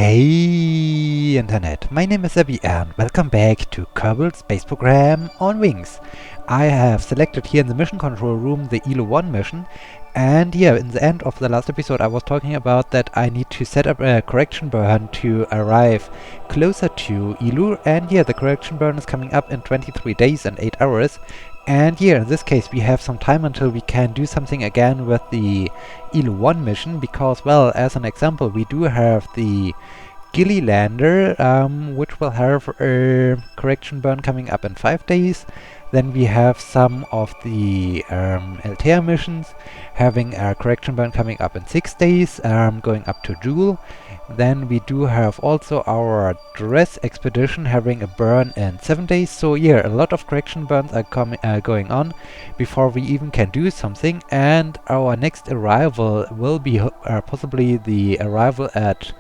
Hey Internet, my name is Abby and welcome back to Kerbal Space Program on Wings. I have selected here in the mission control room the ELO 1 mission, and yeah, in the end of the last episode I was talking about that I need to set up a correction burn to arrive closer to ELO, and yeah, the correction burn is coming up in 23 days and 8 hours. And yeah, in this case we have some time until we can do something again with the ELO 1 mission, because, well, as an example, we do have the Gilly lander, which will have a correction burn coming up in 5 days. Then we have some of the Militaire missions having a correction burn coming up in 6 days, going up to Joule. Then we do have also our dress expedition having a burn in 7 days. So yeah, a lot of correction burns are going on before we even can do something. And our next arrival will be possibly the arrival at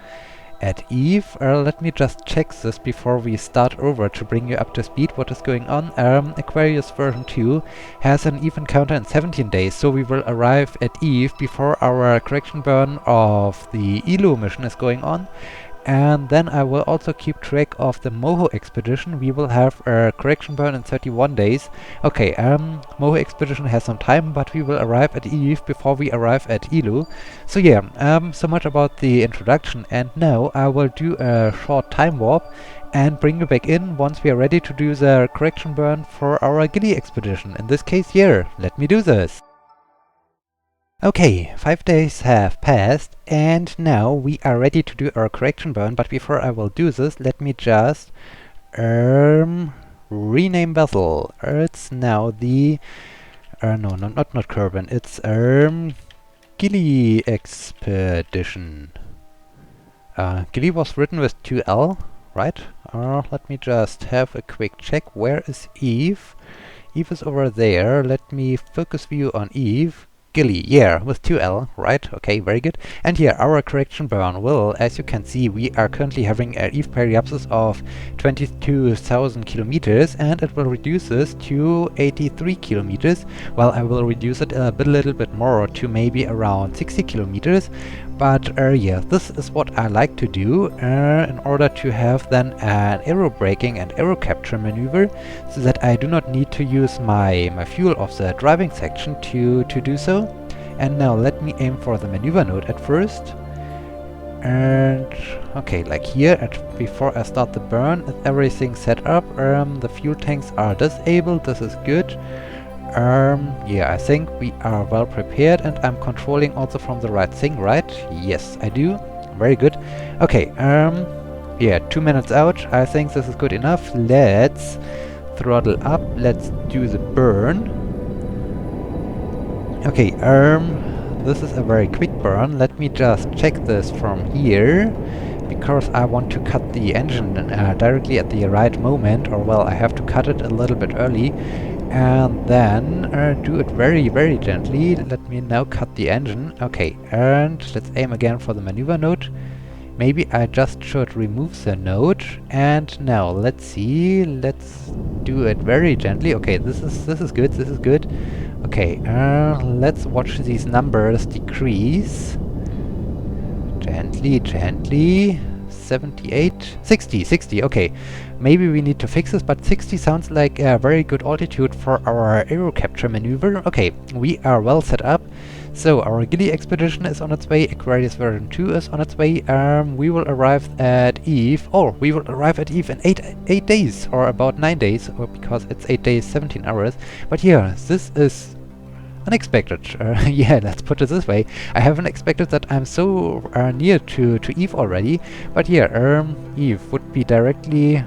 Eve. Let me just check this before we start over to bring you up to speed what is going on. Aquarius version 2 has an Eve encounter in 17 days, so we will arrive at Eve before our correction burn of the ELO mission is going on. And then I will also keep track of the Moho expedition. We will have a correction burn in 31 days. Okay, Moho expedition has some time, but we will arrive at Eve before we arrive at ELO. So yeah, so much about the introduction, and now I will do a short time warp and bring you back in once we are ready to do the correction burn for our Gilly expedition. In this case, yeah, let me do this. Okay, 5 days have passed, and now we are ready to do our correction burn. But before I will do this, let me just rename vessel. It's now the no, not Kerbal. It's Gilly expedition. Gilly was written with 2L, right? Let me just have a quick check. Where is Eve? Eve is over there. Let me focus view on Eve. Gilly, yeah, with 2L, right? Okay, very good. And here, our correction burn will, as you can see, we are currently having an Eve periapsis of 22,000 kilometers, and it will reduce this to 83 kilometers. Well, I will reduce it a little bit more to maybe around 60 kilometers. But yeah, this is what I like to do in order to have then an aero braking and aero capture maneuver, so that I do not need to use my fuel of the driving section to do so. And now let me aim for the maneuver node at first. And okay, like here, before I start the burn, is everything set up? The fuel tanks are disabled, this is good. Yeah, I think we are well prepared, and I'm controlling also from the right thing, right? Yes, I do. Very good. Okay, yeah, 2 minutes out. I think this is good enough. Let's throttle up. Let's do the burn. Okay, this is a very quick burn. Let me just check this from here, because I want to cut the engine directly at the right moment, or well, I have to cut it a little bit early. And then do it very, very gently. Let me now cut the engine. Okay, and let's aim again for the maneuver node. Maybe I just should remove the node. And now let's see. Let's do it very gently. Okay, this is good. This is good. Okay, let's watch these numbers decrease. Gently, gently. 78, 60, okay. Maybe we need to fix this, but 60 sounds like a very good altitude for our aero capture maneuver. Okay, we are well set up. So our Gilly expedition is on its way, Aquarius version 2 is on its way. We will arrive at Eve. Oh, we will arrive at Eve in 8 days, or about 9 days, or because it's 8 days, 17 hours. But yeah, this is unexpected. Yeah, let's put it this way. I haven't expected that I'm so near to Eve already. But yeah, Eve would be directly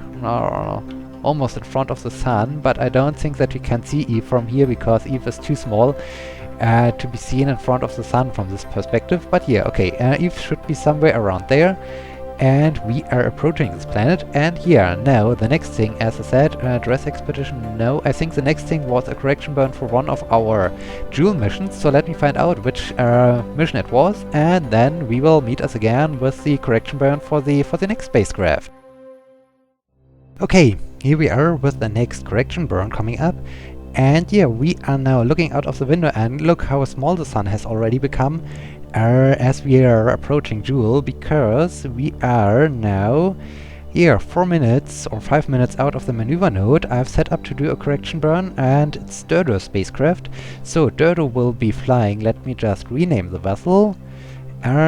almost in front of the sun, but I don't think that we can see Eve from here, because Eve is too small to be seen in front of the sun from this perspective. But yeah, okay, Eve should be somewhere around there. And we are approaching this planet. And yeah, now the next thing, as I said, dress expedition, no. I think the next thing was a correction burn for one of our Joule missions. So let me find out which mission it was, and then we will meet us again with the correction burn for the next spacecraft. Okay, here we are with the next correction burn coming up. And yeah, we are now looking out of the window, and look how small the sun has already become. as we are approaching Joule, because we are now here 4 minutes or 5 minutes out of the maneuver node. I've set up to do a correction burn, and it's Dirdo's spacecraft. So Dirdo will be flying, let me just rename the vessel.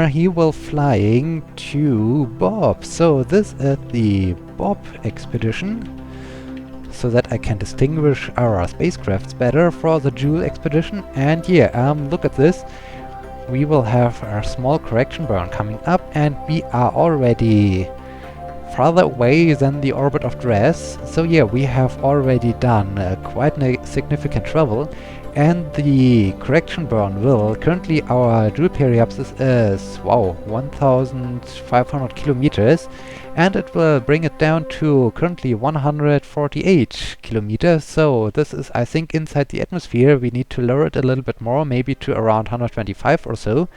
He will flying to Bob. So this is the Bob expedition, so that I can distinguish our spacecrafts better for the Joule expedition. And yeah, look at this. We will have a small correction burn coming up, and we are already farther away than the orbit of Dress. So yeah, we have already done quite significant travel, and the correction burn will, currently our Joule periapsis is, wow, 1,500 kilometers, and it will bring it down to currently 148 kilometers. So this is, I think, inside the atmosphere. We need to lower it a little bit more, maybe to around 125 or so.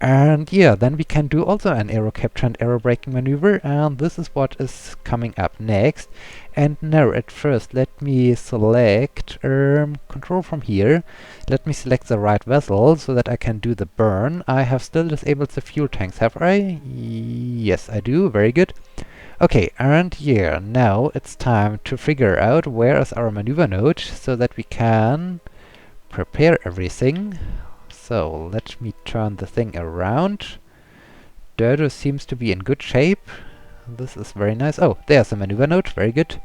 And yeah, then we can do also an aero capture and aero braking maneuver, and this is what is coming up next. And now at first let me select control from here. Let me select the right vessel so that I can do the burn. I have still disabled the fuel tanks, have I? Yes, I do. Very good. Okay, and yeah, now it's time to figure out where is our maneuver node so that we can prepare everything. So let me turn the thing around. Dirdo seems to be in good shape. This is very nice. Oh, there's a maneuver node. Very good.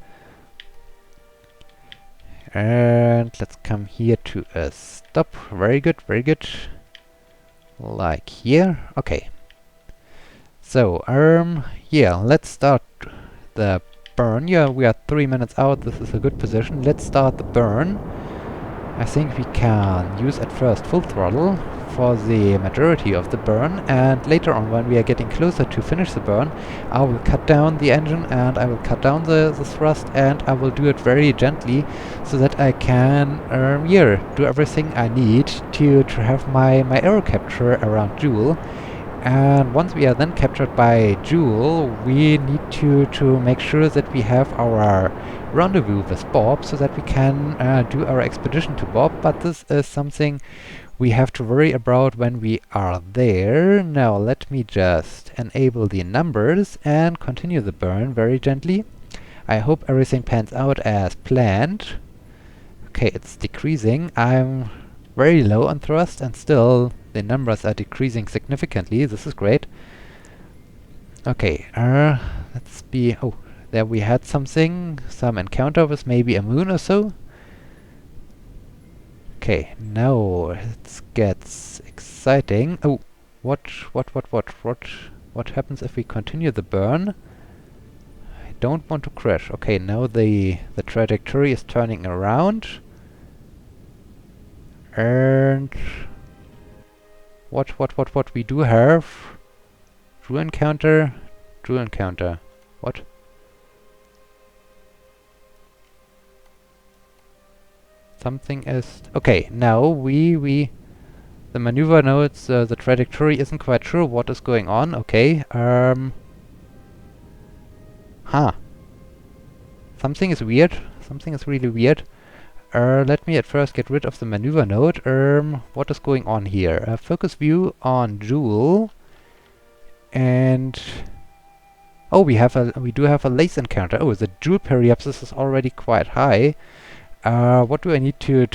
And let's come here to a stop. Very good, very good. Like here. Okay. So, yeah, let's start the burn. Yeah, we are 3 minutes out. This is a good position. Let's start the burn. I think we can use at first full throttle for the majority of the burn, and later on, when we are getting closer to finish the burn, I will cut down the engine and I will cut down the thrust, and I will do it very gently so that I can yeah, do everything I need to have my aero capture around Joule. And once we are then captured by Joule, we need to make sure that we have our rendezvous with Bob so that we can do our expedition to Bob. But this is something we have to worry about when we are there. Now let me just enable the numbers and continue the burn very gently. I hope everything pans out as planned. Okay, it's decreasing. I'm very low on thrust, and still the numbers are decreasing significantly. This is great. Okay, let's be... Oh, there we had something. Some encounter with maybe a moon or so. Okay, now it gets exciting. Oh, what happens if we continue the burn? I don't want to crash. Okay, now the trajectory is turning around. And what we do have? True encounter. What? Something is... Okay, now the maneuver nodes, the trajectory isn't quite sure what is going on. Okay, something is weird. Something is really weird. Let me at first get rid of the maneuver node. What is going on here? Focus view on Joule. And... Oh, we do have a lace encounter. Oh, the Joule periapsis is already quite high. What do I need to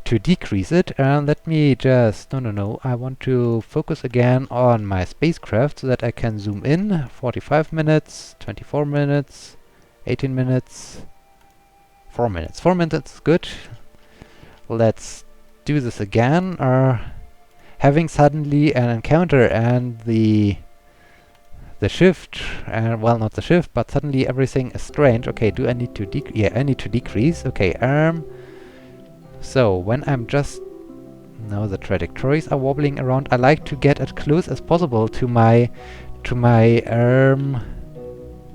decrease it? Let me just... No. I want to focus again on my spacecraft so that I can zoom in. 45 minutes, 24 minutes, 18 minutes, 4 minutes. 4 minutes is good. Let's do this again. Having suddenly an encounter and the shift, well, not the shift, but suddenly everything is strange. Okay, do I need to decrease? Yeah, I need to decrease. Okay, so when I'm just... Now the trajectories are wobbling around. I like to get as close as possible to my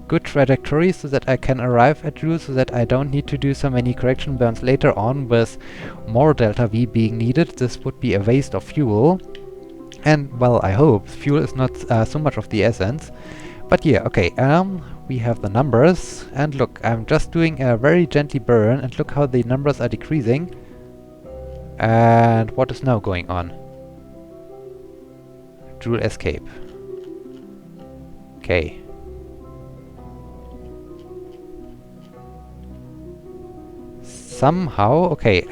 good trajectory so that I can arrive at Joule, so that I don't need to do so many correction burns later on with more delta V being needed. This would be a waste of fuel. And, well, I hope fuel is not so much of the essence. But yeah, okay, we have the numbers. And look, I'm just doing a very gently burn, and look how the numbers are decreasing. And what is now going on? Joule escape. Okay. Somehow, okay,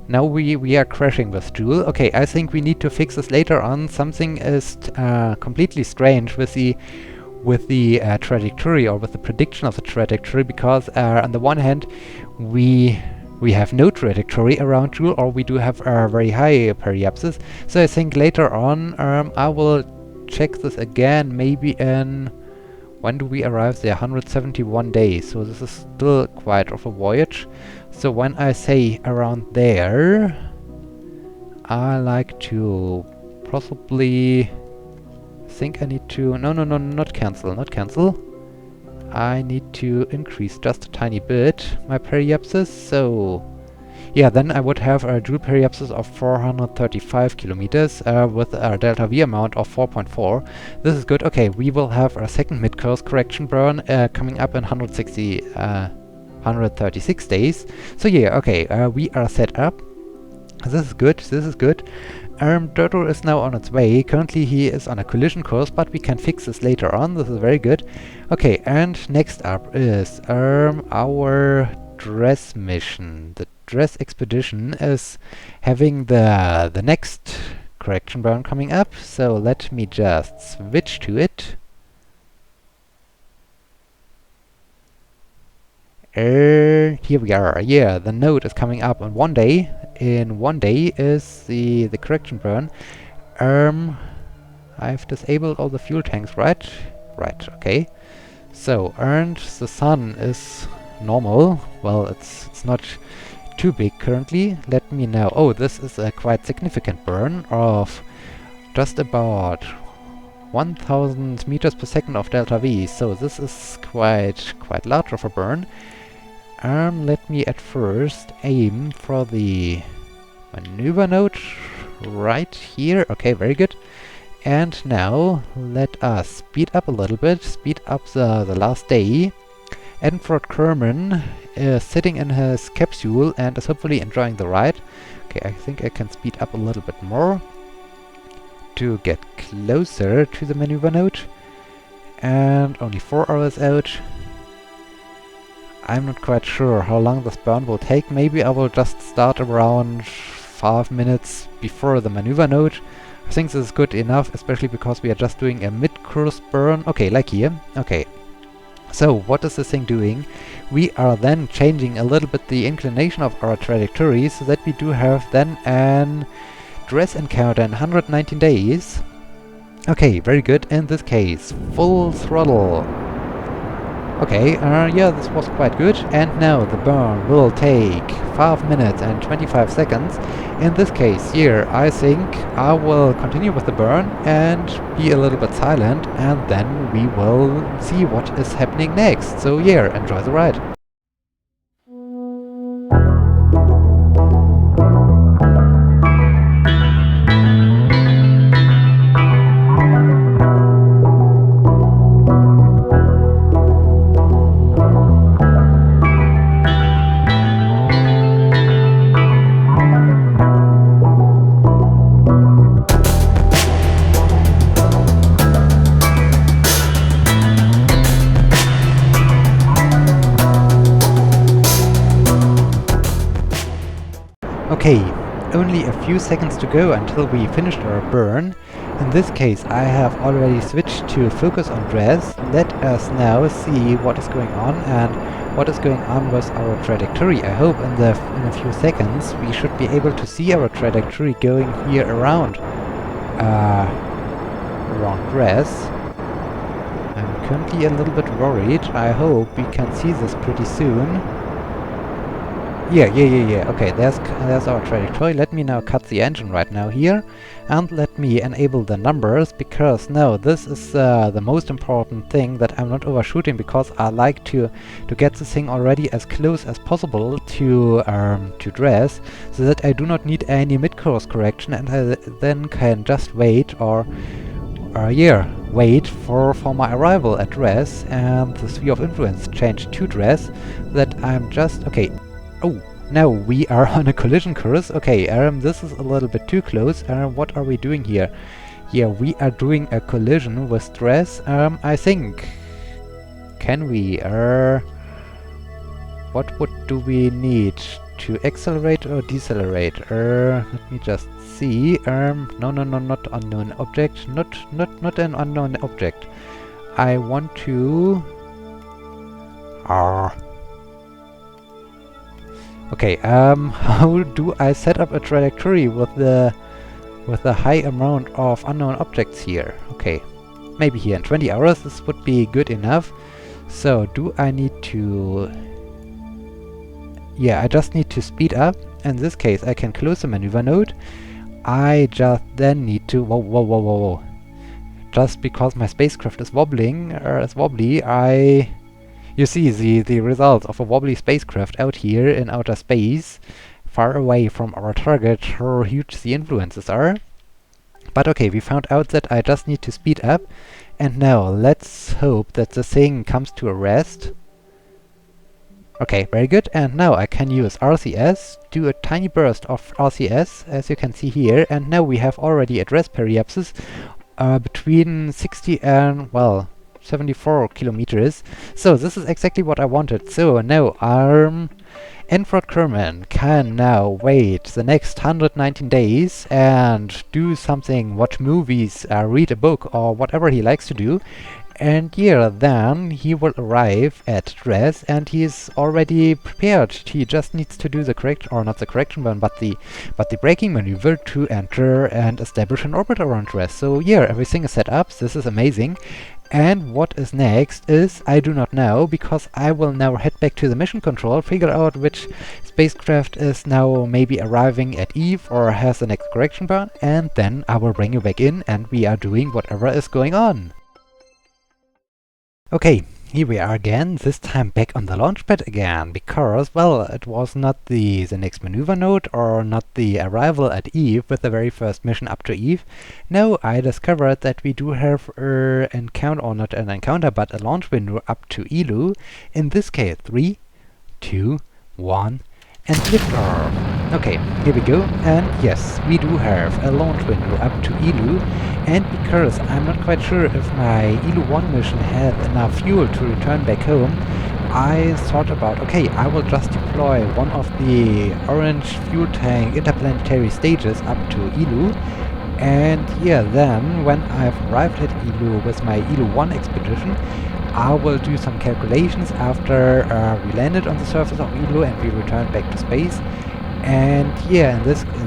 now we are crashing with Joule. Okay, I think we need to fix this later on. Something is completely strange with the trajectory, or with the prediction of the trajectory, because on the one hand we have no trajectory around Joule, or we do have very high periapsis. So I think later on I will check this again, maybe in, when do we arrive there? 171 days, so this is still quite of a voyage. So when I say around there, I like to possibly think I need to... No, not cancel. I need to increase just a tiny bit my periapsis, so... Yeah, then I would have a Joule periapsis of 435 kilometers with a delta V amount of 4.4. This is good. Okay, we will have a second mid-course correction burn coming up in 136 days. So yeah, okay, we are set up. This is good. Turtle is now on its way. Currently he is on a collision course, but we can fix this later on. This is very good. Okay, and next up is our dress mission. The dress expedition is having the next correction burn coming up, so let me just switch to it. Here we are. Yeah, the node is coming up on 1 day. In 1 day is the correction burn. I've disabled all the fuel tanks, right? Right, okay. So, and the sun is normal. Well, it's not too big currently. Let me now... Oh, this is a quite significant burn of just about 1000 meters per second of delta V. So this is quite large of a burn. Let me at first aim for the maneuver node right here. Okay, very good. And now let us speed up a little bit, speed up the last day. Edinford Kerman is sitting in his capsule and is hopefully enjoying the ride. Okay, I think I can speed up a little bit more to get closer to the maneuver node. And only 4 hours out. I'm not quite sure how long this burn will take. Maybe I will just start around 5 minutes before the maneuver node. I think this is good enough, especially because we are just doing a mid-course burn. Okay, like here. Okay. So, what is this thing doing? We are then changing a little bit the inclination of our trajectory, so that we do have then an dress encounter in 119 days. Okay, very good. In this case, full throttle. Okay, yeah, this was quite good. And now the burn will take 5 minutes and 25 seconds. In this case here, I think I will continue with the burn and be a little bit silent, and then we will see what is happening next. So yeah, enjoy the ride. Okay, only a few seconds to go until we finished our burn. In this case, I have already switched to focus on dress. Let us now see what is going on and what is going on with our trajectory. I hope in a few seconds we should be able to see our trajectory going here around dress. I'm currently a little bit worried. I hope we can see this pretty soon. Yeah. Okay, there's our trajectory. Let me now cut the engine right now here, and let me enable the numbers, because now this is the most important thing, that I'm not overshooting, because I like to get this thing already as close as possible to dress, so that I do not need any mid-course correction, and I then can just wait wait for my arrival at dress, and the sphere of influence change to dress, that I'm just... Okay. Oh, now we are on a collision course. Okay, this is a little bit too close. What are we doing here? Yeah, we are doing a collision with stress, I think. Can we? What do we need? To accelerate or decelerate? Let me just see. No, not unknown object. Not an unknown object. I want to... Okay, how do I set up a trajectory with the high amount of unknown objects here? Okay, maybe here in 20 hours this would be good enough. So, do I need to... Yeah, I just need to speed up. In this case, I can close the maneuver node. I just then need to... Whoa. Just because my spacecraft is wobbling, is wobbly, You see the results of a wobbly spacecraft out here in outer space, far away from our target, how huge the influences are. But okay, we found out that I just need to speed up. And now, let's hope that the thing comes to a rest. Okay, very good. And now I can use RCS, do a tiny burst of RCS, as you can see here. And now we have already addressed periapsis between 60 and, well, 74 kilometers. So this is exactly what I wanted. So now Enfrod Kerman can now wait the next 119 days and do something, watch movies, read a book, or whatever he likes to do. And yeah, then he will arrive at Dress and he is already prepared. He just needs to do the correct, or not the correction burn, but the braking maneuver to enter and establish an orbit around Dress. So yeah, everything is set up. This is amazing. And what is next is, I do not know, because I will now head back to the mission control, figure out which spacecraft is now maybe arriving at Eve or has the next correction burn, and then I will bring you back in and we are doing whatever is going on. Okay, here we are again, this time back on the launch pad again, because, well, it was not the next maneuver node or not the arrival at Eve with the very first mission up to Eve. No, I discovered that we do have an encounter, or not an encounter, but a launch window up to Elu. In this case, 3, 2, 1, and liftoff. Okay, here we go, and yes, we do have a launch window up to Elu, and because I'm not quite sure if my Elu 1 mission had enough fuel to return back home, I thought about, okay, I will just deploy one of the orange fuel tank interplanetary stages up to Elu, and yeah, then when I've arrived at Elu with my Elu 1 expedition, I will do some calculations after we landed on the surface of Elu and we returned back to space. And yeah,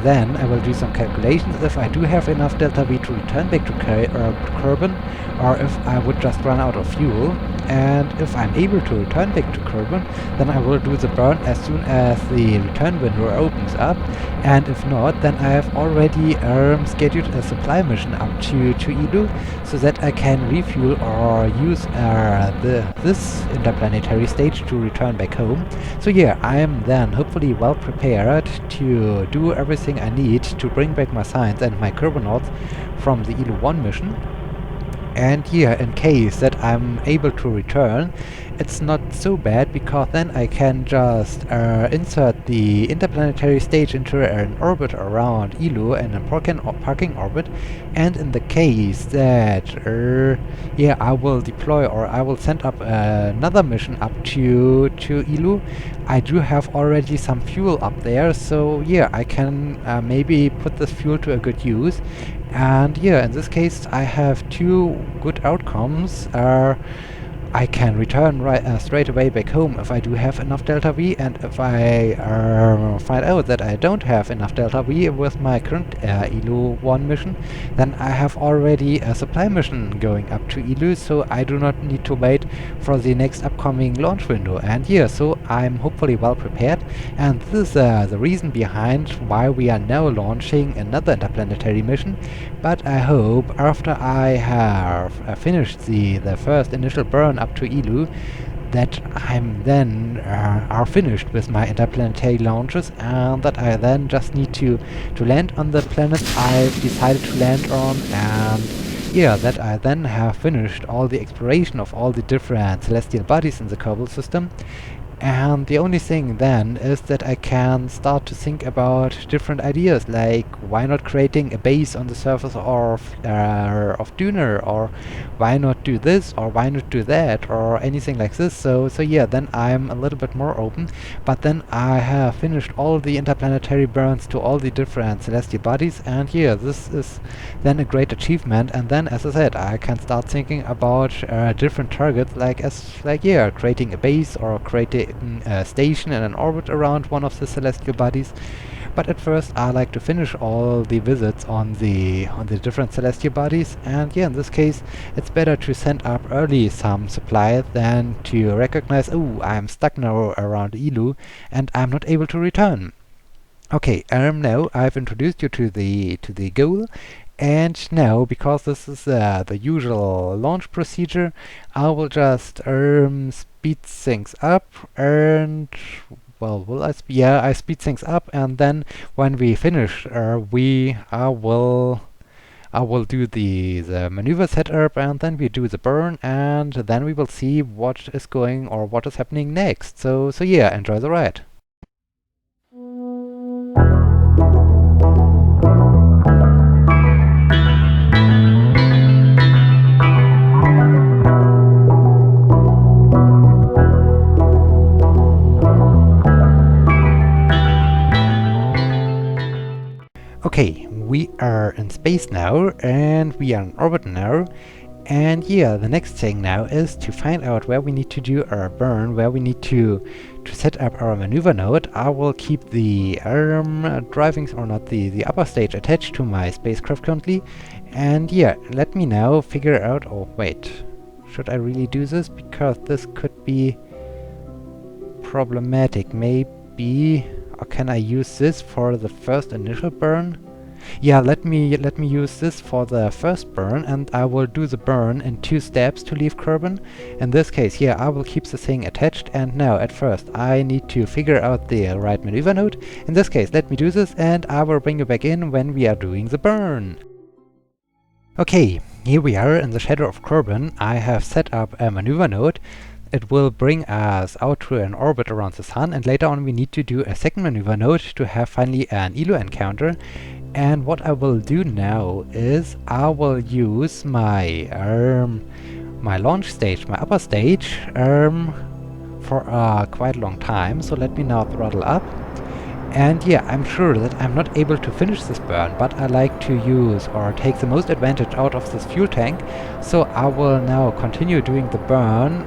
then I will do some calculations if I do have enough delta V to return back to Kerbal, or if I would just run out of fuel. And if I'm able to return back to Kerbal, then I will do the burn as soon as the return window opens up. And if not, then I have already scheduled a supply mission up to Elu, so that I can refuel or use this interplanetary stage to return back home. So yeah, I am then hopefully well prepared to do everything I need to bring back my science and my Kerbonauts from the Elu 1 mission. And yeah, in case that I'm able to return, it's not so bad, because then I can just insert the interplanetary stage into an orbit around Elu and a parking orbit. And in the case that yeah, I will deploy, or I will send up another mission up to Elu, I do have already some fuel up there, so yeah, I can maybe put this fuel to a good use. And yeah, in this case I have two good outcomes. I can return straight away back home if I do have enough delta V, and if I find out that I don't have enough delta V with my current Elu 1 mission, then I have already a supply mission going up to Elu, so I do not need to wait for the next upcoming launch window. And yeah, so I'm hopefully well prepared, and this is the reason behind why we are now launching another interplanetary mission. But I hope after I have finished the first initial burn up to Elu, that I'm then are finished with my interplanetary launches, and that I then just need to land on the planets I've decided to land on, and yeah, that I then have finished all the exploration of all the different celestial bodies in the Kerbal system. And the only thing then is that I can start to think about different ideas, like why not creating a base on the surface of Duner, or why not do this, or why not do that, or anything like this. So yeah, then I'm a little bit more open. But then I have finished all the interplanetary burns to all the different celestial bodies, and yeah, this is then a great achievement. And then, as I said, I can start thinking about different targets, like yeah, creating a base or creating a station in an orbit around one of the celestial bodies. But at first I like to finish all the visits on the different celestial bodies, and yeah, in this case it's better to send up early some supply than to recognize, oh, I'm stuck now around Ilu and I'm not able to return. Okay, now I've introduced you to the goal, and now, because this is the usual launch procedure, I will just speed things up, and well, yeah, I speed things up, and then when we finish, I will do the maneuver setup, and then we do the burn, and then we will see what is going or what is happening next. So yeah, enjoy the ride. Okay, we are in space now, and we are in orbit now. And yeah, the next thing now is to find out where we need to do our burn, where we need to set up our maneuver node. I will keep the driving, or not, the upper stage attached to my spacecraft currently. And yeah, let me now figure out, oh wait, should I really do this? Because this could be problematic. Maybe, or can I use this for the first initial burn? Yeah, let me use this for the first burn, and I will do the burn in 2 steps to leave Kerbal. In this case, yeah, I will keep the thing attached, and now at first I need to figure out the right maneuver node. In this case, let me do this, and I will bring you back in when we are doing the burn. Okay, here we are in the shadow of Kerbal. I have set up a maneuver node. It will bring us out to an orbit around the Sun, and later on we need to do a second maneuver node to have finally an Elo encounter. And what I will do now is I will use my my launch stage, my upper stage, for a quite long time. So let me now throttle up. And yeah, I'm sure that I'm not able to finish this burn, but I like to use or take the most advantage out of this fuel tank. So I will now continue doing the burn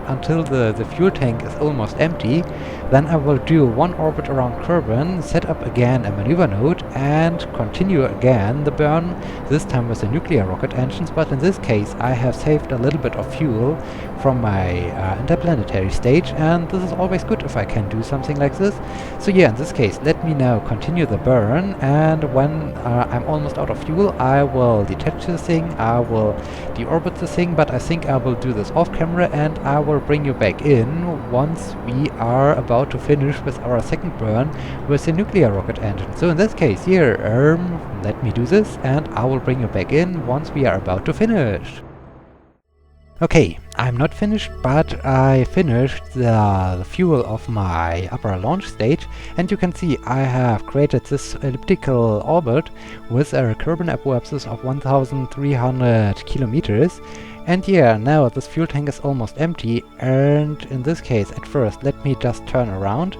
until the fuel tank is almost empty. Then I will do one orbit around Kerbal, set up again a maneuver node, and continue again the burn, this time with the nuclear rocket engines. But in this case I have saved a little bit of fuel from my interplanetary stage, and this is always good if I can do something like this. So yeah, in this case, let me now continue the burn, and when I'm almost out of fuel, I will detach the thing, I will deorbit the thing, but I think I will do this off camera, and I will bring you back in once we are about to finish with our second burn with the nuclear rocket engine. So in this case here, let me do this, and I will bring you back in once we are about to finish. Okay, I'm not finished, but I finished the fuel of my upper launch stage, and you can see I have created this elliptical orbit with a Kerbal apoapsis of 1300 kilometers. And yeah, now this fuel tank is almost empty, and in this case, at first, let me just turn around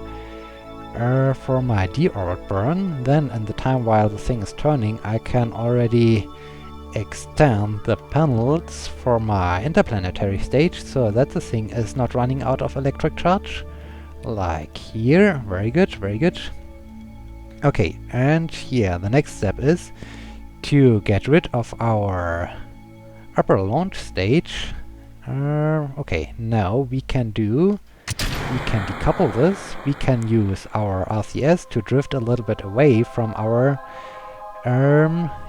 for my deorbit burn. Then in the time while the thing is turning, I can already extend the panels for my interplanetary stage so that the thing is not running out of electric charge. Like here. Very good, very good. Okay, and yeah, the next step is to get rid of our upper launch stage. Okay, now we can decouple this. We can use our RCS to drift a little bit away from our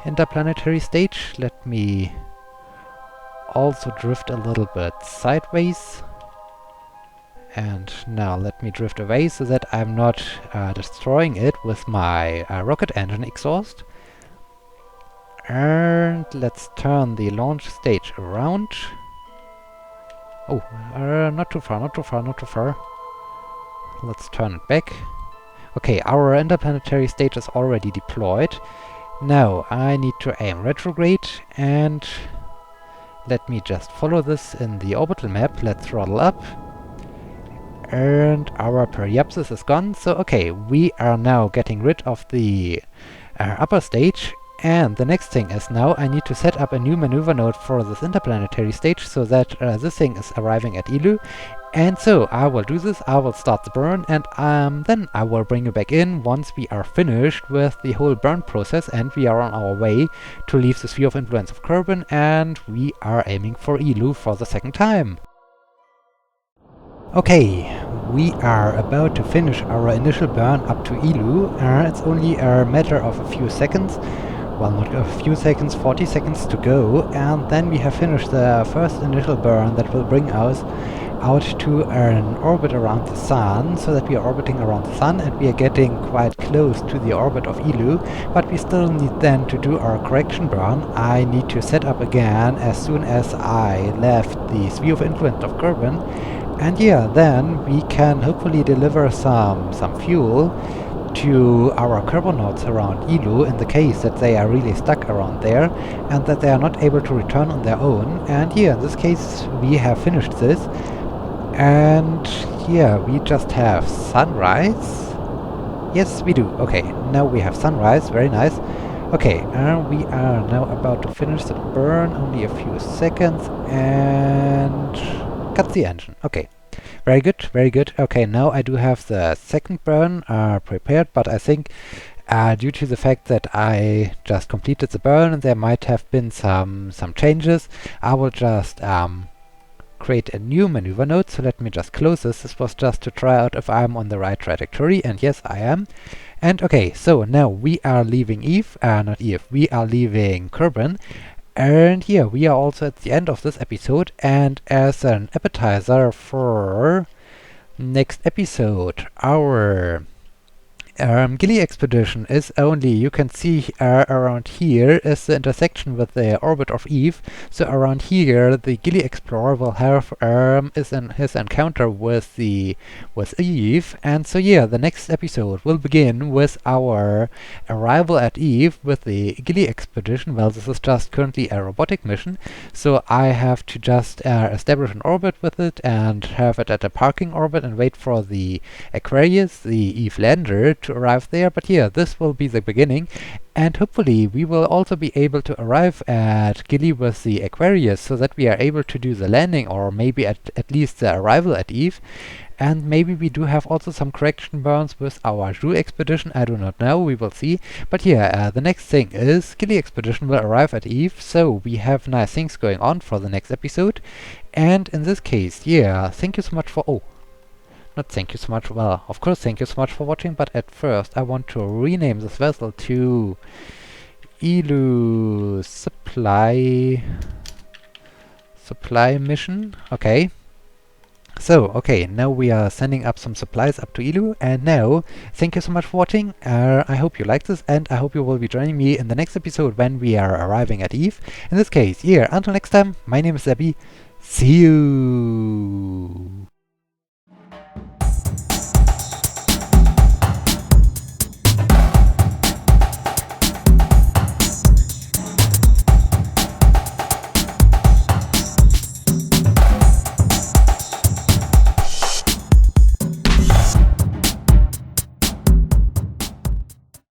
interplanetary stage. Let me also drift a little bit sideways, and now let me drift away so that I'm not destroying it with my rocket engine exhaust. And let's turn the launch stage around. Oh, not too far, not too far, not too far. let's turn it back. Okay, our interplanetary stage is already deployed. Now I need to aim retrograde, and let me just follow this in the orbital map. Let's throttle up. And our periapsis is gone. So okay, we are now getting rid of the upper stage. And the next thing is now I need to set up a new maneuver node for this interplanetary stage so that this thing is arriving at Ilu. And so I will do this, I will start the burn, and then I will bring you back in once we are finished with the whole burn process and we are on our way to leave the sphere of influence of Kerbal, and we are aiming for Ilu for the second time. Okay, we are about to finish our initial burn up to Ilu. It's only a matter of a few seconds. Well, not a few seconds, 40 seconds to go, and then we have finished the first initial burn that will bring us out to an orbit around the Sun, so that we are orbiting around the Sun and we are getting quite close to the orbit of Ilu, but we still need then to do our correction burn. I need to set up again as soon as I left the sphere of influence of Kerbal, and yeah, then we can hopefully deliver some fuel to our carbonauts around Ilu in the case that they are really stuck around there and that they are not able to return on their own. And here in this case we have finished this, and yeah, we just have sunrise. Yes, we do. Okay, now we have sunrise. Very nice. Okay, we are now about to finish the burn. Only a few seconds, and cut the engine. Okay. Very good, very good. Okay, now I do have the second burn prepared, but I think due to the fact that I just completed the burn and there might have been some changes, I will just create a new maneuver node. So let me just close this. This was just to try out if I'm on the right trajectory, and yes, I am. And okay, so now we are leaving we are leaving Kerbal. And yeah, we are also at the end of this episode, and as an appetizer for next episode, our Gilly expedition is only, you can see around here is the intersection with the orbit of Eve. So around here the Gilly explorer will have his encounter with Eve, and so yeah, the next episode will begin with our arrival at Eve with the Gilly expedition. Well, this is just currently a robotic mission, so I have to just establish an orbit with it and have it at a parking orbit and wait for the Aquarius, the Eve lander, to arrive there. But yeah, this will be the beginning, and hopefully we will also be able to arrive at Gilly with the Aquarius so that we are able to do the landing, or maybe at least the arrival at Eve. And maybe we do have also some correction burns with our Zhu expedition, I do not know, we will see. But yeah, the next thing is Gilly expedition will arrive at Eve, so we have nice things going on for the next episode. And in this case, yeah, thank you so much for... Not thank you so much, well, of course thank you so much for watching, but at first I want to rename this vessel to Ilu Supply Mission. Okay. So, okay, now we are sending up some supplies up to Ilu, and now, thank you so much for watching. I hope you liked this, and I hope you will be joining me in the next episode when we are arriving at Eve. In this case, yeah, until next time, my name is Zabby. See you!